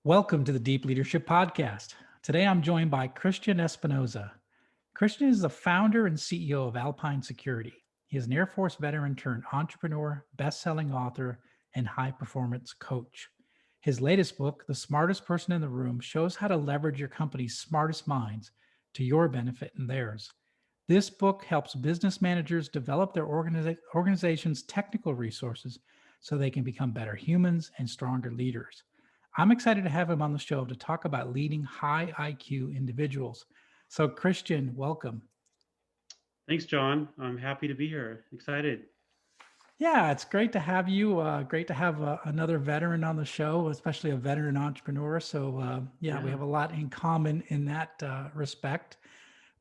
Welcome to the Deep Leadership Podcast. Today I'm joined by Christian Espinosa. Christian is the founder and CEO of Alpine Security. He is an Air Force veteran turned entrepreneur, best-selling author, and high-performance coach. His latest book, The Smartest Person in the Room, shows how to leverage your company's smartest minds to your benefit and theirs. This book helps business managers develop their organization's technical resources so they can become better humans and stronger leaders. I'm excited to have him on the show to talk about leading high IQ individuals. So, Christian, welcome. Thanks, John. I'm happy to be here. Excited. Yeah, it's great to have you. Great to have another veteran on the show, especially a veteran entrepreneur. So, yeah, we Yeah. have a lot in common in that respect.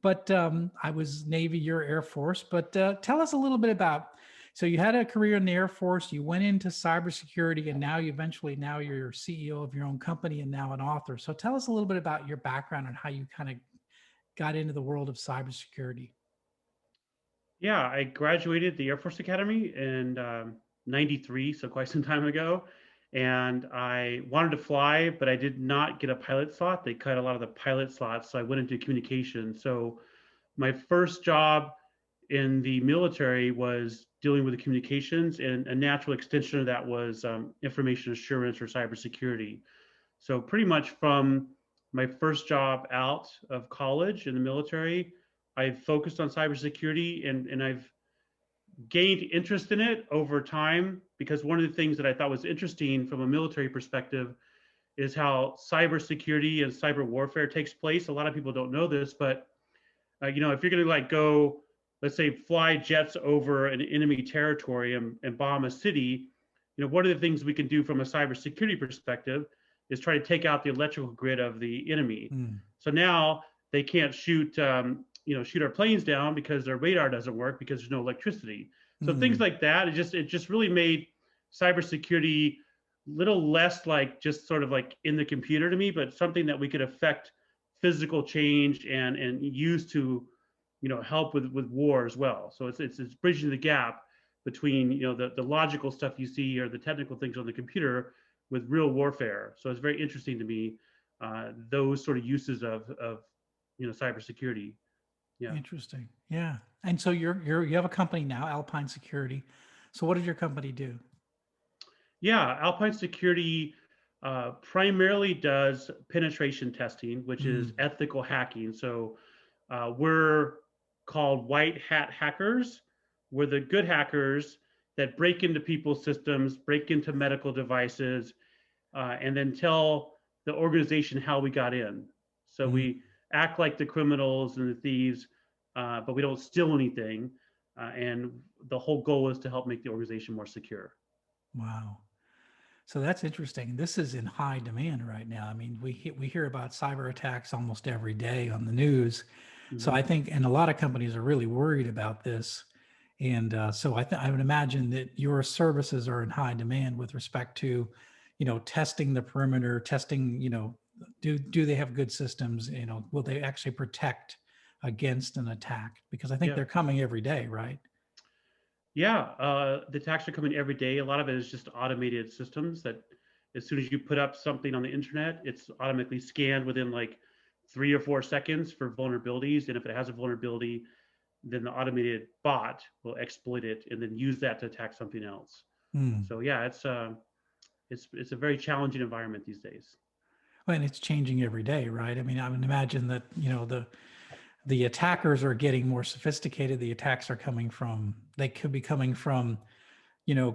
But I was Navy, you're Air Force. But tell us a little bit about. So you had a career in the Air Force. You went into cybersecurity, and now you're CEO of your own company and now an author. So tell us a little bit about your background and how you kind of got into the world of cybersecurity. Yeah, I graduated the Air Force Academy in 93, so quite some time ago. And I wanted to fly, but I did not get a pilot slot. They cut a lot of the pilot slots, so I went into communication. So my first job in the military was dealing with the communications, and a natural extension of that was information assurance or cybersecurity. So pretty much from my first job out of college in the military, I've focused on cybersecurity and I've gained interest in it over time because one of the things that I thought was interesting from a military perspective is how cybersecurity and cyber warfare takes place. A lot of people don't know this, but if you're going to go, let's say, fly jets over an enemy territory and bomb a city, one of the things we can do from a cybersecurity perspective is try to take out the electrical grid of the enemy. Mm. So now they can't shoot our planes down because their radar doesn't work because there's no electricity. So things Mm. like that, it just really made cybersecurity little less like just sort of like in the computer to me, but something that we could affect physical change and use to help with war as well. So it's bridging the gap between the logical stuff you see or the technical things on the computer with real warfare. So it's very interesting to me, those sort of uses of cybersecurity. Yeah. Interesting. Yeah. And so you have a company now, Alpine Security. So what does your company do? Yeah, Alpine Security primarily does penetration testing, which is Mm. ethical hacking. So we're called white hat hackers. We're the good hackers that break into people's systems, break into medical devices, and then tell the organization how we got in. So Mm. we act like the criminals and the thieves, but we don't steal anything. And the whole goal is to help make the organization more secure. Wow. So that's interesting. This is in high demand right now. I mean, we hear about cyber attacks almost every day on the news. So Mm-hmm. I think, and a lot of companies are really worried about this. And so I would imagine that your services are in high demand with respect to, testing the perimeter, testing, do they have good systems? Will they actually protect against an attack? Because I think Yeah. they're coming every day, right? Yeah, the attacks are coming every day. A lot of it is just automated systems that as soon as you put up something on the internet, it's automatically scanned within like 3 or 4 seconds for vulnerabilities. And if it has a vulnerability, then the automated bot will exploit it and then use that to attack something else. Hmm. So yeah, it's a very challenging environment these days. Well, and it's changing every day, right? I mean, I would imagine that, the attackers are getting more sophisticated. The attacks are coming from, they could be coming from,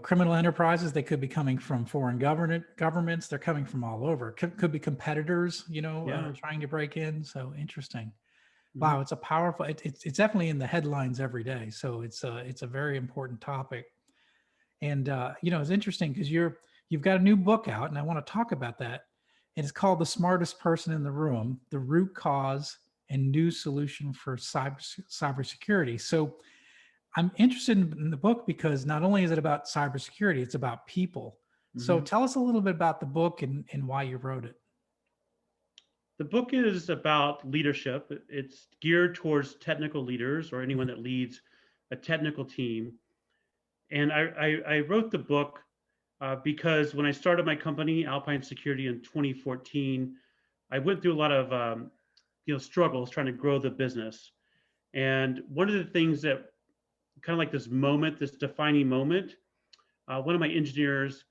criminal enterprises. They could be coming from foreign governments. They're coming from all over. Could be competitors, Yeah. trying to break in. So interesting. Mm-hmm. Wow, it's a powerful. It's definitely in the headlines every day. So it's a very important topic. And it's interesting because you've got a new book out, and I want to talk about that. And it's called "The Smartest Person in the Room: The Root Cause and New Solution for Cybersecurity." So I'm interested in the book because not only is it about cybersecurity, it's about people. So Mm-hmm. tell us a little bit about the book and why you wrote it. The book is about leadership. It's geared towards technical leaders or anyone that leads a technical team. And I wrote the book because when I started my company, Alpine Security, in 2014, I went through a lot of struggles trying to grow the business. And one of the things that kind of like this moment, this defining moment, one of my engineers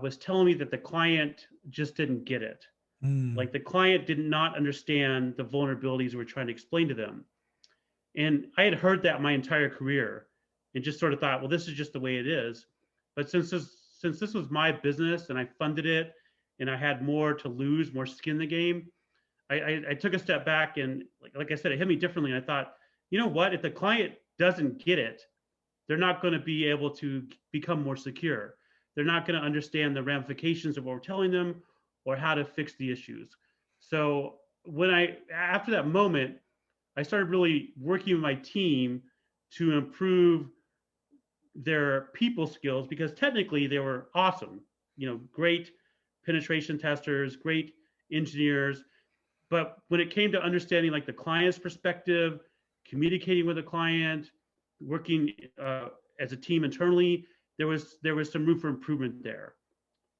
was telling me that the client just didn't get it. Mm. Like the client did not understand the vulnerabilities we're trying to explain to them. And I had heard that my entire career and just sort of thought, well, this is just the way it is. But since this was my business and I funded it and I had more to lose, more skin in the game, I took a step back and like I said, it hit me differently. And I thought, you know what? If the client doesn't get it, they're not going to be able to become more secure. They're not going to understand the ramifications of what we're telling them or how to fix the issues. So after that moment, I started really working with my team to improve their people skills because technically they were awesome, great penetration testers, great engineers. But when it came to understanding like the client's perspective, communicating with the client, working as a team internally, there was some room for improvement there.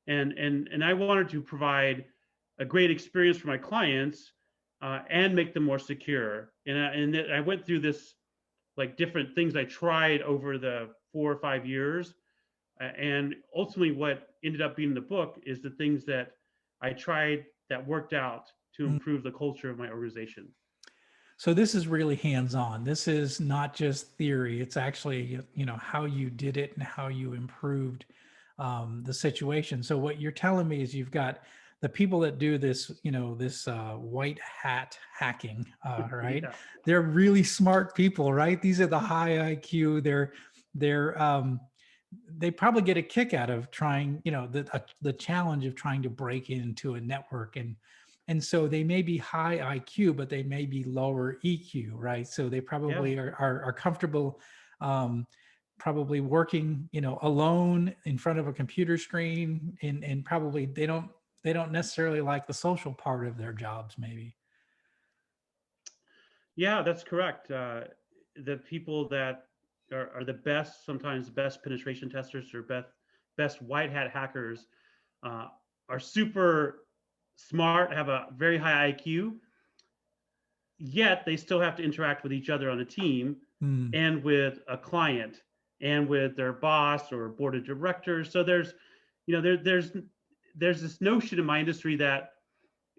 And I wanted to provide a great experience for my clients and make them more secure. And I went through this like different things I tried over the 4 or 5 years. And ultimately, what ended up being in the book is the things that I tried that worked out to Mm. improve the culture of my organization. So this is really hands-on. This is not just theory. It's actually, how you did it and how you improved the situation. So what you're telling me is you've got the people that do this, this white hat hacking, right? Yeah. They're really smart people, right? These are the high IQ. They're they probably get a kick out of trying, the challenge of trying to break into a network, and so they may be high IQ, but they may be lower EQ, right? So they Yeah. probably are comfortable, um, probably working, alone in front of a computer screen, and probably they don't necessarily like the social part of their jobs, maybe. Yeah, that's correct. The people that are the best, sometimes the best penetration testers or best white hat hackers uh, are super smart, have a very high IQ, yet they still have to interact with each other on a team Mm, and with a client and with their boss or board of directors. So there's this notion in my industry that,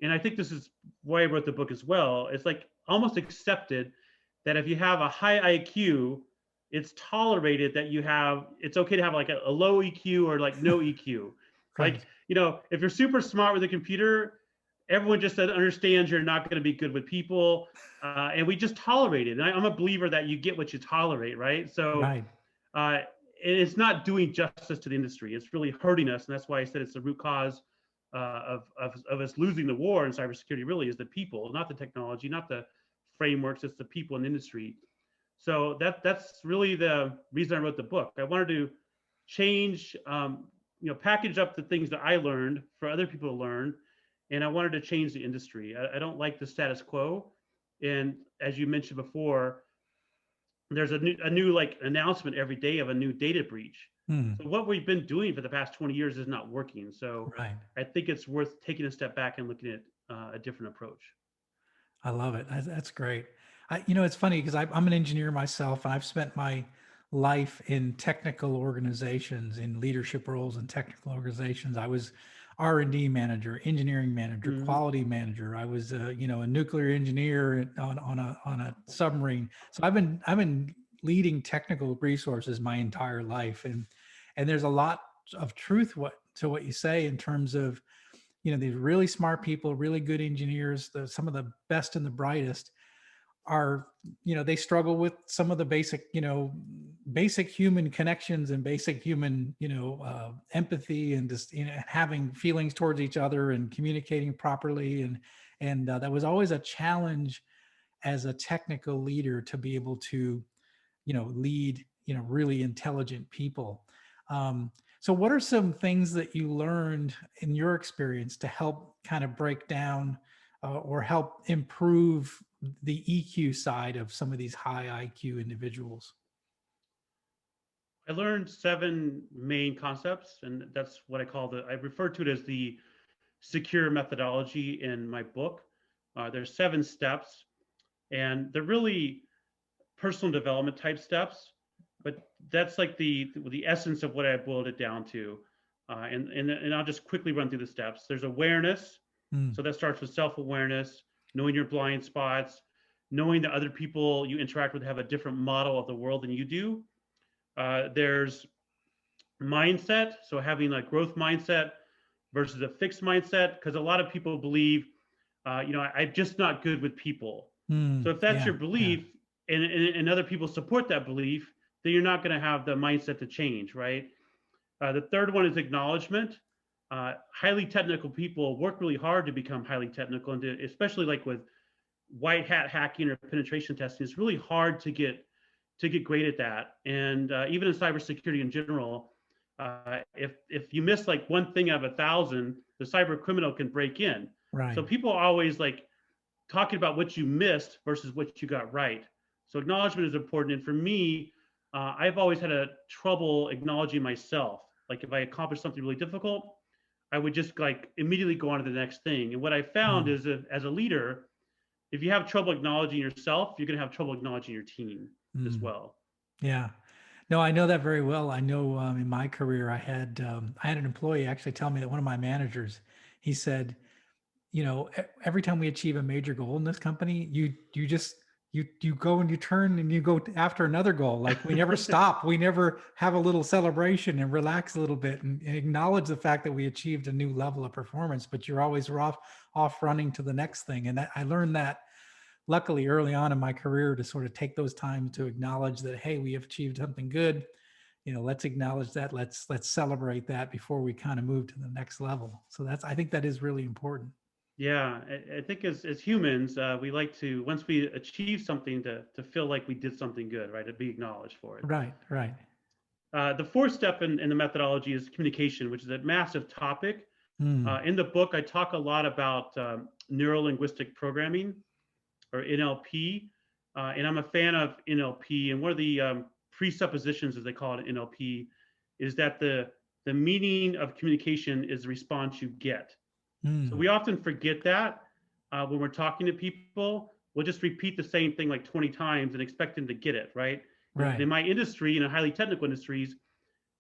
and I think this is why I wrote the book as well. It's like almost accepted that if you have a high IQ, it's tolerated that it's okay to have like a low EQ or like no EQ. Like, right. if you're super smart with a computer, everyone just understands you're not going to be good with people. And we just tolerate it. And I'm a believer that you get what you tolerate, right? So Right. uh, it's not doing justice to the industry. It's really hurting us. And that's why I said it's the root cause of us losing the war in cybersecurity really is the people, not the technology, not the frameworks. It's the people in the industry. So that's really the reason I wrote the book. I wanted to change, package up the things that I learned for other people to learn, and I wanted to change the industry. I don't like the status quo, and as you mentioned before, there's a new like announcement every day of a new data breach. Mm, So what we've been doing for the past 20 years is not working. So right. I think it's worth taking a step back and looking at a different approach. I love it. That's great. It's funny because I'm an engineer myself, and I've spent my life in technical organizations, in leadership roles in technical organizations. I was R&D manager, engineering manager, Mm-hmm. quality manager. I was, a nuclear engineer on a submarine. So I've been leading technical resources my entire life, and there's a lot of truth to what you say in terms of these really smart people, really good engineers, some of the best and the brightest are, they struggle with some of the basic human connections and basic human, empathy, and just, having feelings towards each other and communicating properly. And that was always a challenge as a technical leader to be able to, lead, really intelligent people. So what are some things that you learned in your experience to help kind of break down or help improve the EQ side of some of these high IQ individuals? I learned 7 main concepts, and that's what I refer to it as the secure methodology in my book. There's 7 steps, and they're really personal development type steps, but that's like the essence of what I boiled it down to. And I'll just quickly run through the steps. There's awareness, Mm, so that starts with self-awareness, knowing your blind spots, knowing that other people you interact with have a different model of the world than you do. There's mindset, so having a growth mindset versus a fixed mindset, because a lot of people believe, I'm just not good with people. So if that's yeah, your yeah, belief, and other people support that belief, then you're not going to have the mindset to change, right? The third one is acknowledgement. Highly technical people work really hard to become highly technical, and especially like with white hat hacking or penetration testing, it's really hard to get great at that. And even in cybersecurity in general, if you miss like one thing out of 1,000, the cyber criminal can break in. right. So people are always like talking about what you missed versus what you got right. So acknowledgement is important. And for me, I've always had a trouble acknowledging myself. Like if I accomplish something really difficult, I would just like immediately go on to the next thing. And what I found Mm, is that as a leader, if you have trouble acknowledging yourself, you're going to have trouble acknowledging your team as mm, well. yeah. No, I know that very well. I know in my career, I had an employee actually tell me that one of my managers, he said, every time we achieve a major goal in this company, you just you go and you turn and you go after another goal. Like we never stop. We never have a little celebration and relax a little bit and acknowledge the fact that we achieved a new level of performance. But you're always off running to the next thing. And I learned that luckily early on in my career to sort of take those times to acknowledge that, hey, we have achieved something good. Let's acknowledge that. Let's celebrate that before we kind of move to the next level. So I think that is really important. Yeah, I think as humans, we like to, once we achieve something, to feel like we did something good, right? To be acknowledged for it. Right, right. The fourth step in the methodology is communication, which is a massive topic. Mm, In the book, I talk a lot about neuro linguistic programming, or NLP, and I'm a fan of NLP. And one of the presuppositions, as they call it in NLP, is that the meaning of communication is the response you get. So mm, we often forget that when we're talking to people. We'll just repeat the same thing like 20 times and expect them to get it, right? And right. in my industry, in a highly technical industries,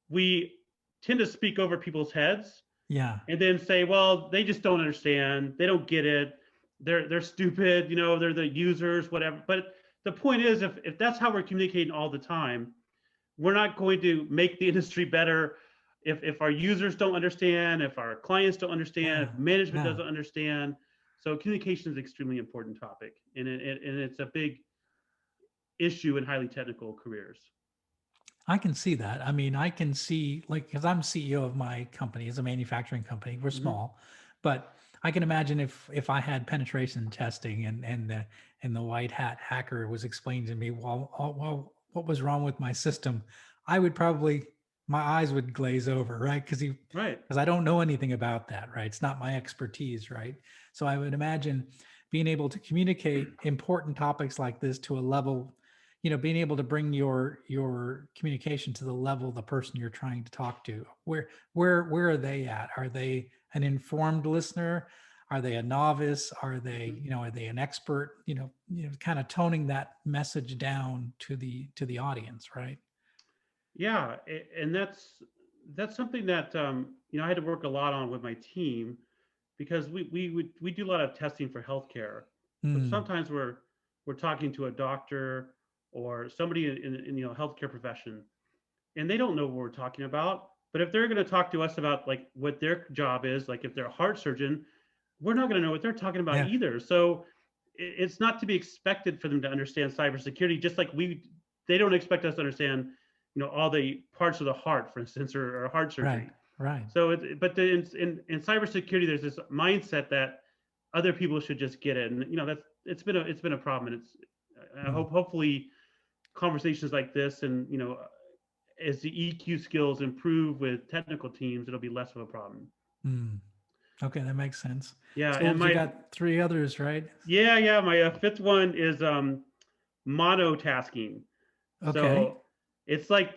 we tend to speak over people's heads Yeah. and then say, well, they just don't understand. They don't get it. They're stupid, they're the users, whatever. But the point is, if that's how we're communicating all the time, we're not going to make the industry better. If our users don't understand, if our clients don't understand, Yeah. if management Yeah. doesn't understand. So communication is an extremely important topic, and it's a big issue in highly technical careers. I can see that. I mean, I can see like because I'm CEO of my company, it's a manufacturing company. We're Mm-hmm. small, but I can imagine if I had penetration testing and the white hat hacker was explaining to me, well, what was wrong with my system, I would probably my eyes would glaze over, right? Right. Because I don't know anything about that, right? It's not my expertise, right? So I would imagine being able to communicate important topics like this to a level, being able to bring your communication to the level of the person you're trying to talk to. Where are they at? Are they an informed listener? Are they a novice? Are they, Mm-hmm. are they an expert? Kind of toning that message down to the audience, right? Yeah, and that's something that I had to work a lot on with my team, because we do a lot of testing for healthcare. So Mm, sometimes we're talking to a doctor or somebody in healthcare profession, and they don't know what we're talking about. But if they're going to talk to us about like what their job is, like if they're a heart surgeon, we're not going to know what they're talking about yeah, either. So it's not to be expected for them to understand cybersecurity, just like they don't expect us to understand, all the parts of the heart, for instance, or heart right, surgery. right. So, in cybersecurity, there's this mindset that other people should just get it, and that's it's been a problem, and it's I Mm, hope hopefully conversations like this, and as the EQ skills improve with technical teams, it'll be less of a problem. mm. Okay, that makes sense. Yeah, So and you my got three others, right? yeah, my fifth one is monotasking. Okay. So It's like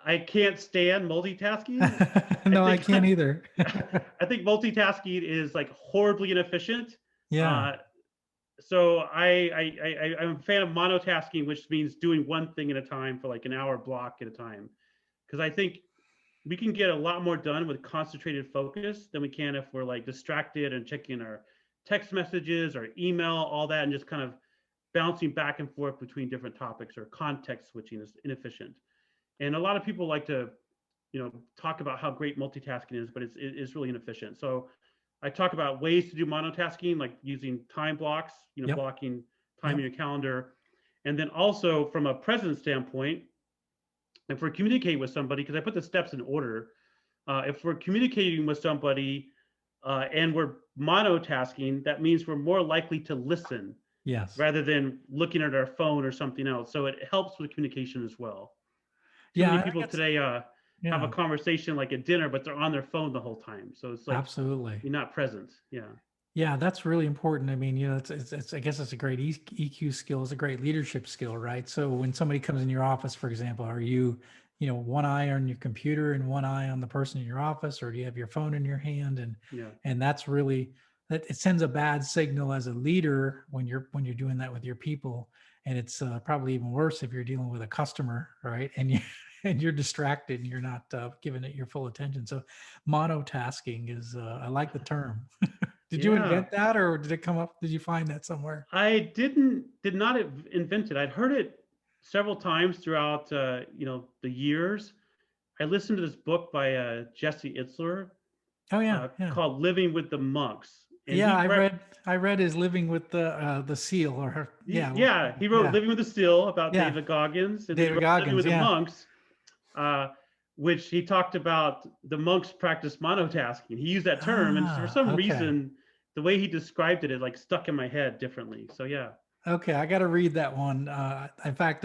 I can't stand multitasking. I No, I think can't either. I think multitasking is like horribly inefficient. Yeah. Uh, so I'm a fan of monotasking, which means doing one thing at a time for like an hour block at a time. Because I think we can get a lot more done with concentrated focus than we can if we're like distracted and checking our text messages or email, all that, and just kind of bouncing back and forth between different topics, or context switching is inefficient. And a lot of people like to, talk about how great multitasking is, but it's really inefficient. So I talk about ways to do monotasking, like using time blocks, Yep. blocking time Yep. in your calendar. And then also from a presence standpoint, if we're communicating with somebody, because I put the steps in order, if we're communicating with somebody and we're monotasking, that means we're more likely to listen Yes. rather than looking at our phone or something else. So it helps with communication as well. Too Yeah. many I people guess, today have a yeah, conversation like at dinner, but they're on their phone the whole time. So it's like absolutely. you're not present. Yeah. Yeah, that's really important. I mean, I guess it's a great EQ skill. It's a great leadership skill, right? So when somebody comes in your office, for example, are you, one eye on your computer and one eye on the person in your office, or do you have your phone in your hand? Yeah. And that's really that it sends a bad signal as a leader when you're doing that with your people. And it's probably even worse if you're dealing with a customer, right? And you and you're distracted and you're not giving it your full attention. So monotasking is I like the term. Did you Yeah. invent that or did it come up? Did you find that somewhere? I did not invent it. I'd heard it several times throughout, the years. I listened to this book by Jesse Itzler Oh yeah, yeah. called "Living with the Monks," and Yeah, I read his living with the seal or her. Yeah. yeah, he wrote Yeah. "Living with the Seal" about Yeah. David Goggins, and then he David wrote "Living Goggins. with the Yeah. Monks," uh, which he talked about the monks practice monotasking. He used that term, and for Ah, some okay. reason, the way he described it, it like stuck in my head differently. So yeah, Okay. I got to read that one. In fact,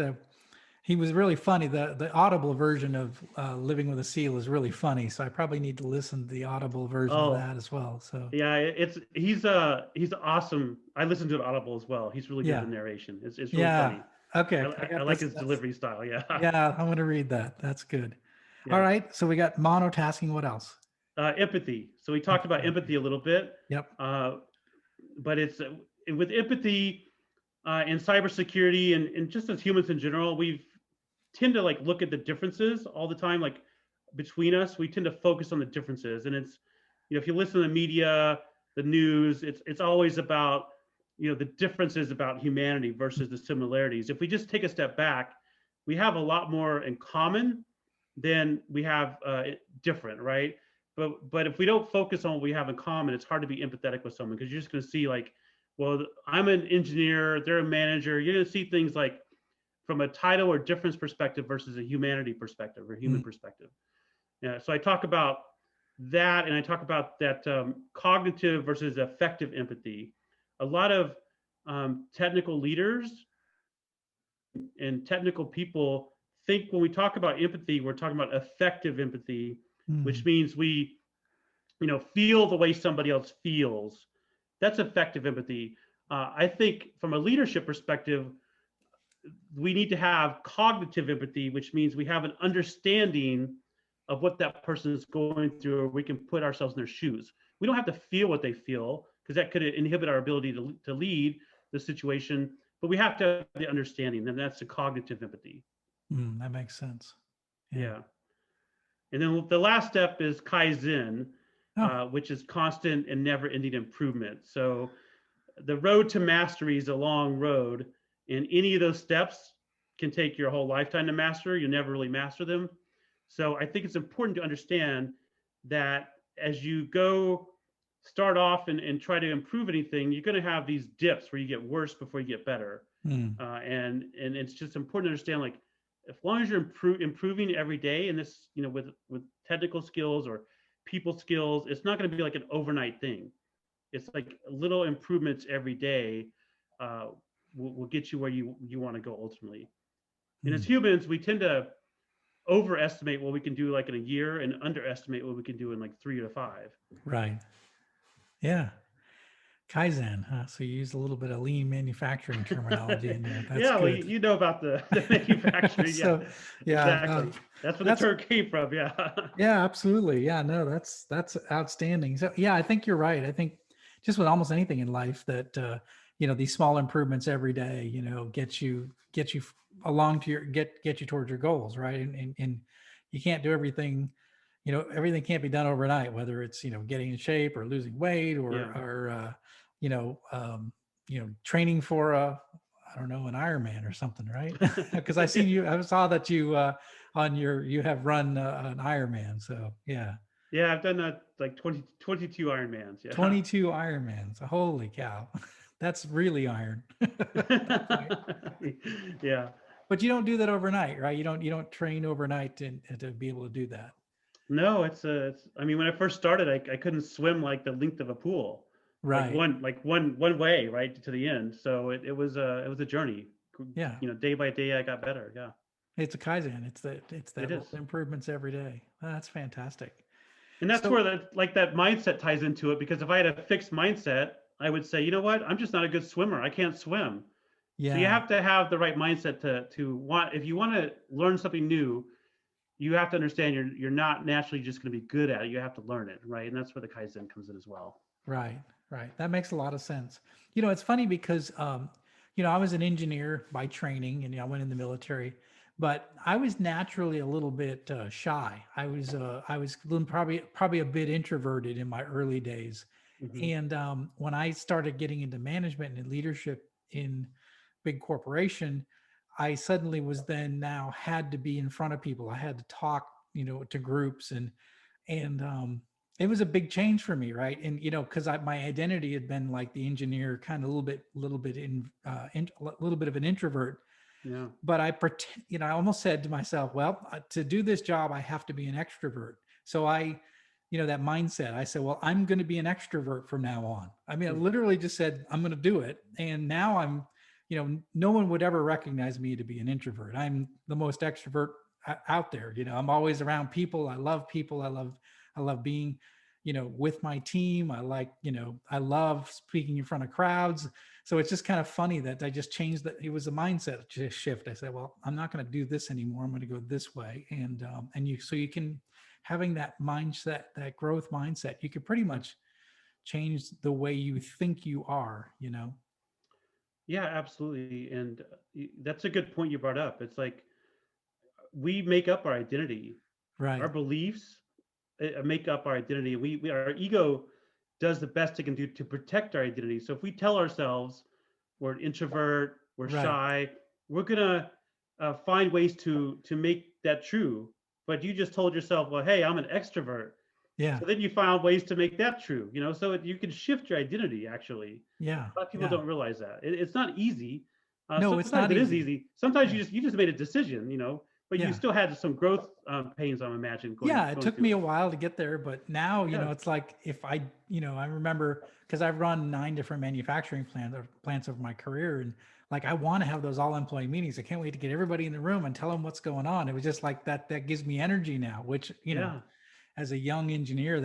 he was really funny. The audible version of Living with a Seal is really funny. So I probably need to listen to the audible version of oh that as well. So yeah, he's awesome. I listened to it Audible as well. He's really good at yeah. the narration. It's really Yeah. funny. Okay. I like his delivery style. Yeah, Yeah. I'm going to read that. That's good. All yeah. right. So we got monotasking. What else? Empathy. So we talked about Empathy. Okay. empathy a little bit, Yep. uh, but it's with empathy in cybersecurity and just as humans in general, we tend to like look at the differences all the time. Like between us, we tend to focus on the differences, and it's if you listen to the media, the news, it's always about the differences about humanity versus the similarities. If we just take a step back, we have a lot more in common than we have different, right? But if we don't focus on what we have in common, it's hard to be empathetic with someone because you're just going to see like, well, I'm an engineer, they're a manager. You're going to see things like from a title or difference perspective versus a humanity perspective or human Mm, perspective. Yeah, so I talk about that, and I talk about that cognitive versus affective empathy. A lot of technical leaders and technical people think when we talk about empathy, we're talking about effective empathy, which mm, means we, feel the way somebody else feels. That's effective empathy. I think from a leadership perspective, we need to have cognitive empathy, which means we have an understanding of what that person is going through, or we can put ourselves in their shoes. We don't have to feel what they feel because that could inhibit our ability to lead the situation, but we have to have the understanding, and that's the cognitive empathy. that makes sense. Yeah. Yeah. And then the last step is Kaizen, Oh, which is constant and never ending improvement. So the road to mastery is a long road, and any of those steps can take your whole lifetime to master. You never really master them. So I think it's important to understand that as you go start off and try to improve anything, you're going to have these dips where you get worse before you get better. mm, And it's just important to understand like as long as you're improving every day, and this with technical skills or people skills, it's not going to be like an overnight thing. It's like little improvements every day uh, will get you where you want to go ultimately. And as mm, humans, we tend to overestimate what we can do like in a year and underestimate what we can do in like 3 to 5. right. Yeah. Kaizen, huh? So you use a little bit of lean manufacturing terminology in there. That's Yeah, well, good. you know about the manufacturing. Yeah, So, yeah, exactly. That's where the that's term came from. Yeah. yeah, absolutely. Yeah, no, that's outstanding. So, yeah, I think you're right. I think just with almost anything in life that these small improvements every day, get you along to get you towards your goals, right? And you can't do everything. Everything can't be done overnight. Whether it's getting in shape or losing weight Yeah. or you know um, training for I don't know, an Ironman or something, right? Because I saw that you have run an Ironman. So yeah, Yeah, I've done that like 22 Ironmans. Yeah. 22 Ironmans. Holy cow, that's really iron at that point. Yeah. But you don't do that overnight, right? You don't train overnight to be able to do that. No, I mean, when I first started, I couldn't swim like the length of a pool, Right. one way, right to the end. So it was a journey. Yeah. Day by day, I got better. Yeah, It's a Kaizen. It's it that little is. improvements every day. That's fantastic. And that's So where that mindset ties into it, because if I had a fixed mindset, I would say, you know what, I'm just not a good swimmer. I can't swim. So you yeah, have to have the right mindset to want, if you want to learn something new, you have to understand you're not naturally just going to be good at it. You have to learn it, right? And that's where the Kaizen comes in as well. right, right. That makes a lot of sense. It's funny because I was an engineer by training, and I went in the military, but I was naturally a little bit shy. I was probably a bit introverted in my early days, Hmm. and when I started getting into management and leadership in big corporation, I suddenly was then now had to be in front of people. I had to talk, to groups, and it was a big change for me, right? And because my identity had been like the engineer, kind of a little bit of an introvert. Yeah. But I pretend, I almost said to myself, well, to do this job, I have to be an extrovert. So that mindset, I said, well, I'm going to be an extrovert from now on. I mean, I literally just said, I'm going to do it. And now no one would ever recognize me to be an introvert. I'm the most extrovert out there. I'm always around people. I love people. I love being, with my team. I love speaking in front of crowds. So it's just kind of funny that I just changed that. It was a mindset shift. I said, well, I'm not going to do this anymore. I'm going to go this way. So you can, having that mindset, that growth mindset, you can pretty much change the way you think you are. Yeah, absolutely. And that's a good point you brought up. It's like we make up our identity, Right. our beliefs make up our identity. Our ego does the best it can do to protect our identity. So if we tell ourselves we're an introvert, we're Right. shy, we're gonna find ways to make that true. But you just told yourself, well, hey, I'm an extrovert. Yeah. So then you found ways to make that true. So you can shift your identity actually. Yeah. A lot of people Yeah. don't realize that it's not easy. No, it's Sometimes not it is easy. easy. Sometimes Yeah. you just made a decision, but you Yeah. still had some growth pains. I'm imagining going Yeah, it going took through me a it. while to get there, but now, Yeah, it's like if I remember because I've run 9 different manufacturing plants over my career, and like I want to have those all employee meetings. I can't wait to get everybody in the room and tell them what's going on. It was just like that gives me energy now, which, yeah. as a young engineer,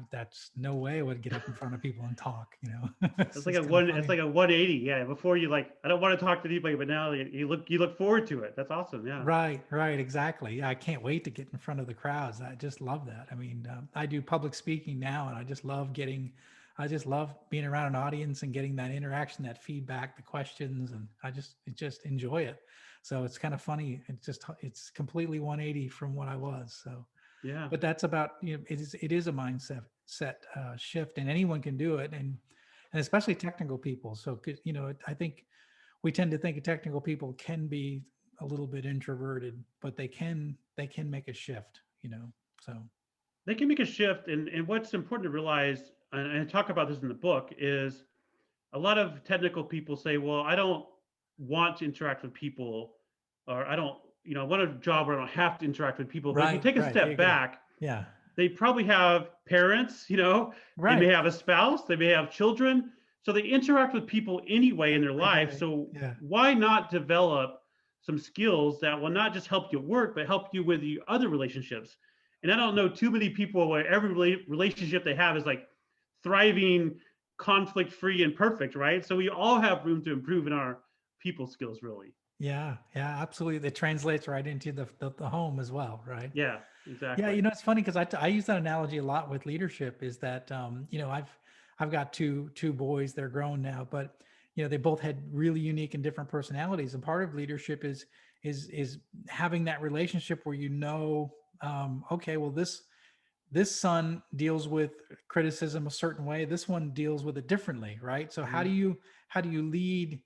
that's no way I would get up in front of people and talk. It's It's like just a kind of one. It's funny. like a 180. Yeah. Before you like, I don't want to talk to anybody, but now you look forward to it. That's awesome. Yeah. Right, right, exactly. Yeah, I can't wait to get in front of the crowds. I just love that. I mean, I do public speaking now, and I just love being around an audience and getting that interaction, that feedback, the questions, and I just enjoy it. So it's kind of funny. It's completely 180 from what I was. So, Yeah. but that's about it is a mindset shift, and anyone can do it, and especially technical people. So, 'cause, I think we tend to think technical people can be a little bit introverted, but they can make a shift. So They can make a shift, and what's important to realize, and I talk about this in the book, is a lot of technical people say, well, I don't want to interact with people, or I don't, I want a job where I don't have to interact with people. But if you right, take a right, there step you go. back, Yeah, they probably have parents, they may right. have a spouse, they may have children. So they interact with people anyway in their Every life. day. So Yeah, why not develop some skills that will not just help you at work, but help you with the other relationships? And I don't know too many people where every relationship they have is like thriving, conflict free and perfect, right? So we all have room to improve in our people skills, really. Yeah, yeah, absolutely. It translates right into the home as well, right? Yeah, Yeah, exactly. it's funny because I use that analogy a lot with leadership. Is that I've got two boys. They're grown now, but they both had really unique and different personalities. And part of leadership is having that relationship where okay, well this son deals with criticism a certain way. This one deals with it differently, right? So Mhm. how do you lead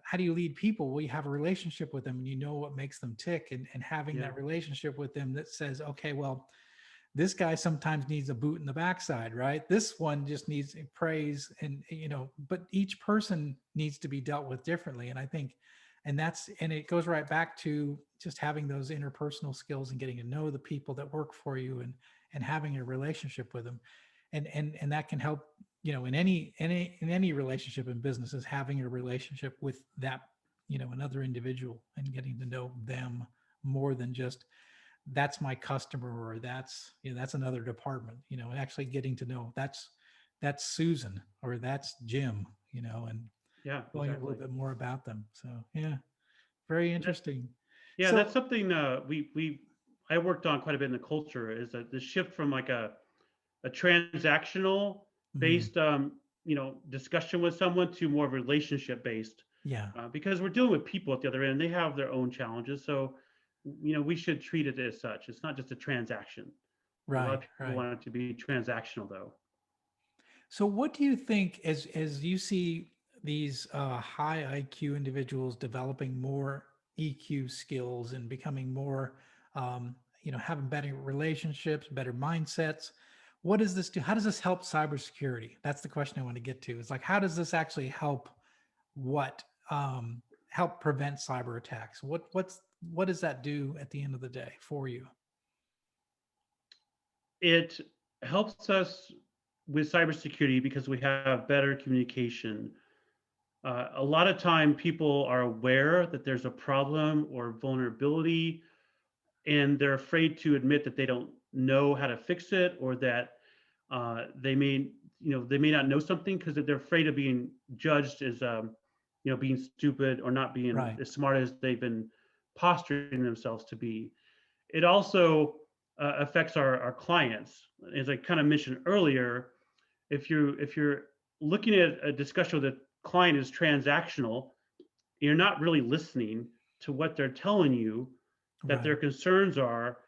how do you lead people? Well, you have a relationship with them and you know what makes them tick, and having Yeah, that relationship with them that says, okay, well, this guy sometimes needs a boot in the backside, right? This one just needs praise, and but each person needs to be dealt with differently. And I think, and it goes right back to just having those interpersonal skills and getting to know the people that work for you, and having a relationship with them. And that can help, in any relationship in business, is having a relationship with that, another individual, and getting to know them more than just that's my customer, or that's another department, and actually getting to know that's Susan, or that's Jim, and yeah, knowing a little exactly. bit more about them. So yeah, very That, interesting. yeah, that's So something we I worked on quite a bit in the culture, is that the shift from like a transactional mm, based discussion with someone to more relationship based, yeah, because we're dealing with people at the other end. They have their own challenges, so we should treat it as such. It's not just a transaction. A lot right, of people right. want it to be transactional, though. So what do you think, as you see these high IQ individuals developing more EQ skills and becoming more, having better relationships, better mindsets? What does this do? How does this help cybersecurity? That's the question I want to get to. It's like, how does this actually help what help prevent cyber attacks? What does that do at the end of the day for you? It helps us with cybersecurity because we have better communication. A lot of time, people are aware that there's a problem or vulnerability, and they're afraid to admit that they don't know how to fix it, or that they may not know something because they're afraid of being judged as being stupid or not being Right. as smart as they've been posturing themselves to be. It also affects our clients, as I kind of mentioned earlier. If you're looking at a discussion with a client is transactional, you're not really listening to what they're telling you that Right. their concerns are.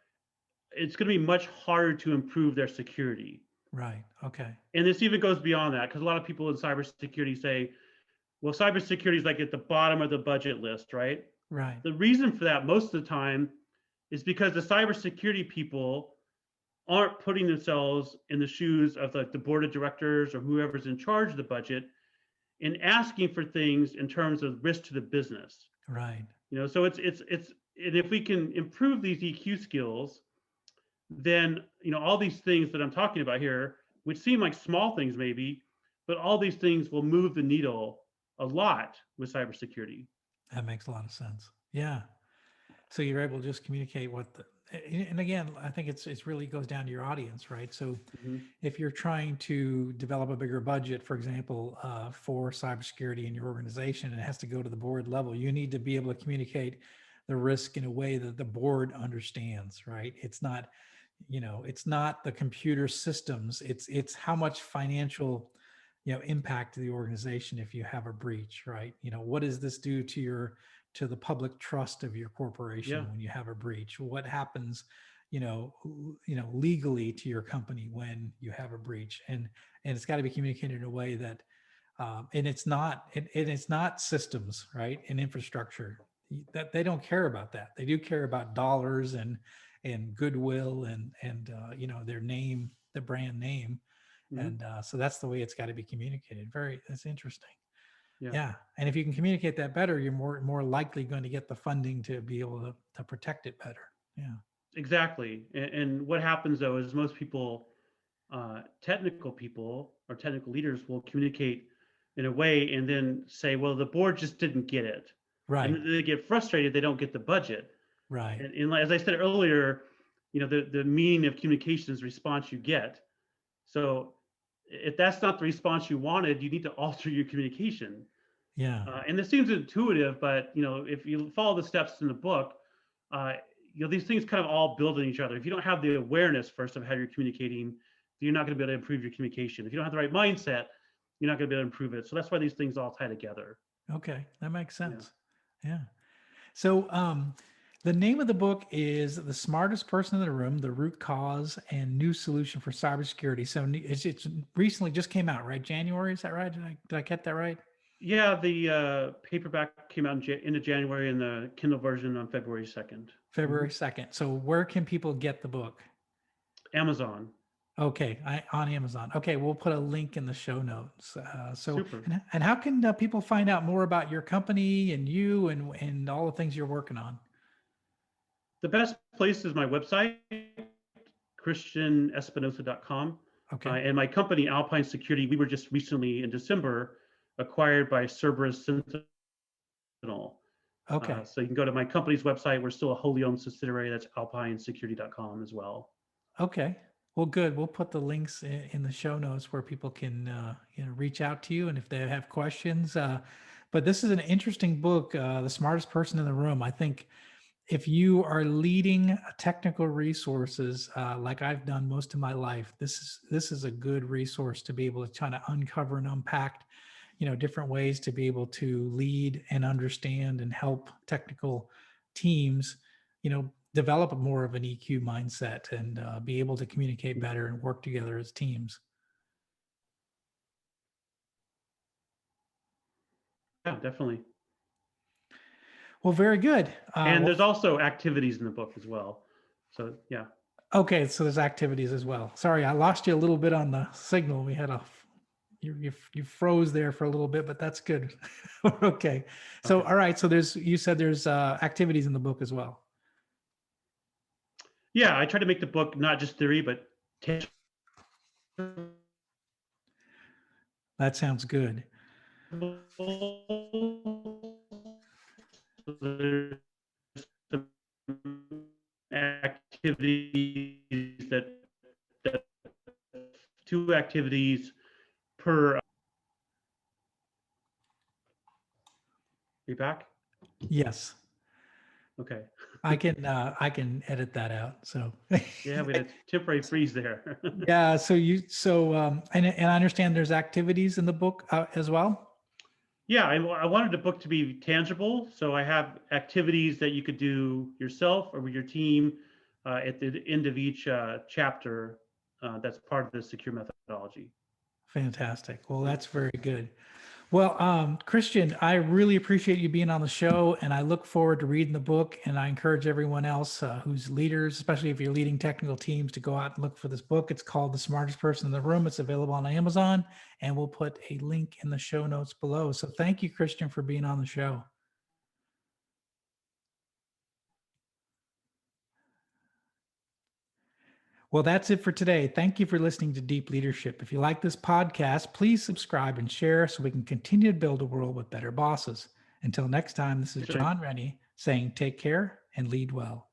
It's going to be much harder to improve their security. Right. Okay. And this even goes beyond that, because a lot of people in cybersecurity say, well, cybersecurity is like at the bottom of the budget list, right? Right. The reason for that most of the time is because the cybersecurity people aren't putting themselves in the shoes of like the board of directors or whoever's in charge of the budget and asking for things in terms of risk to the business. Right. So it's and if we can improve these EQ skills, then all these things that I'm talking about here, which seem like small things maybe, but all these things will move the needle a lot with cybersecurity. That makes a lot of sense. Yeah. So you're able to just communicate and again, I think it's really goes down to your audience, right? So Mm-hmm. if you're trying to develop a bigger budget, for example, for cybersecurity in your organization, and it has to go to the board level, you need to be able to communicate the risk in a way that the board understands, right? It's not the computer systems. It's how much financial, impact to the organization if you have a breach, right? What does this do to the public trust of your Yeah. corporation when you have a breach? What happens, legally to your company when you have a breach? And it's got to be communicated in a way that, and it's not systems, right? And infrastructure that they don't care about that. They do care about dollars and goodwill and their name, the brand name. Mm-hmm. And so that's the way it's got to be communicated. That's interesting. Yeah. Yeah. And if you can communicate that better, you're more likely going to get the funding to be able to protect it better. Yeah. Exactly. And what happens though is most people, technical people or technical leaders, will communicate in a way and then say, well, the board just didn't get it. And Right. they get frustrated, they don't get the budget. Right. And as I said earlier, the meaning of communication is response you get. So if that's not the response you wanted, you need to alter your communication. Yeah. And this seems intuitive, but if you follow the steps in the book, uh, these things kind of all build on each other. If you don't have the awareness first of how you're communicating, you're not going to be able to improve your communication. If you don't have the right mindset, you're not going to be able to improve it. So that's why these things all tie together. Okay, that makes sense. Yeah. So the name of the book is The Smartest Person in the Room, The Root Cause and New Solution for Cybersecurity. So it's recently just came out, right? January, is that right? Did I get that right? Yeah, the paperback came out in into January and the Kindle version on February 2nd. February 2nd. So where can people get the book? Amazon. Okay, on Amazon. Okay, we'll put a link in the show notes. Super. And how can people find out more about your company and you and all the things you're working on? The best place is my website, christianespinosa.com. Okay. And my company, Alpine Security, we were just recently in December acquired by Cerberus Sentinel. Okay. So you can go to my company's website. We're still a wholly owned subsidiary. That's alpinesecurity.com as well. Okay. Well, good. We'll put the links in the show notes where people can reach out to you and if they have questions. But this is an interesting book, The Smartest Person in the Room. I think if you are leading technical resources like I've done most of my life, this is a good resource to be able to try to uncover and unpack, different ways to be able to lead and understand and help technical teams, develop more of an EQ mindset and be able to communicate better and work together as teams. Yeah, definitely. Well, very good. And there's also activities in the book as well. So, yeah. Okay, so there's activities as well. Sorry, I lost you a little bit on the signal. We had you froze there for a little bit, but that's good. Okay. So, Okay. all right. So you said there's activities in the book as well. Yeah, I try to make the book not just theory, but That sounds good. Activities that 2 activities per. Are you back? Yes. Okay. I can edit that out. So Yeah, we had a temporary freeze there. yeah. And I understand there's activities in the book as well. Yeah, I wanted the book to be tangible, so I have activities that you could do yourself or with your team at the end of each chapter. That's part of the secure methodology. Fantastic. Well, that's very good. Well, Christian, I really appreciate you being on the show, and I look forward to reading the book. And I encourage everyone else who's leaders, especially if you're leading technical teams, to go out and look for this book. It's called The Smartest Person in the Room. It's available on Amazon, and we'll put a link in the show notes below. So thank you, Christian, for being on the show. Well, that's it for today. Thank you for listening to Deep Leadership. If you like this podcast, please subscribe and share so we can continue to build a world with better bosses. Until next time, this is John Rennie saying take care and lead well.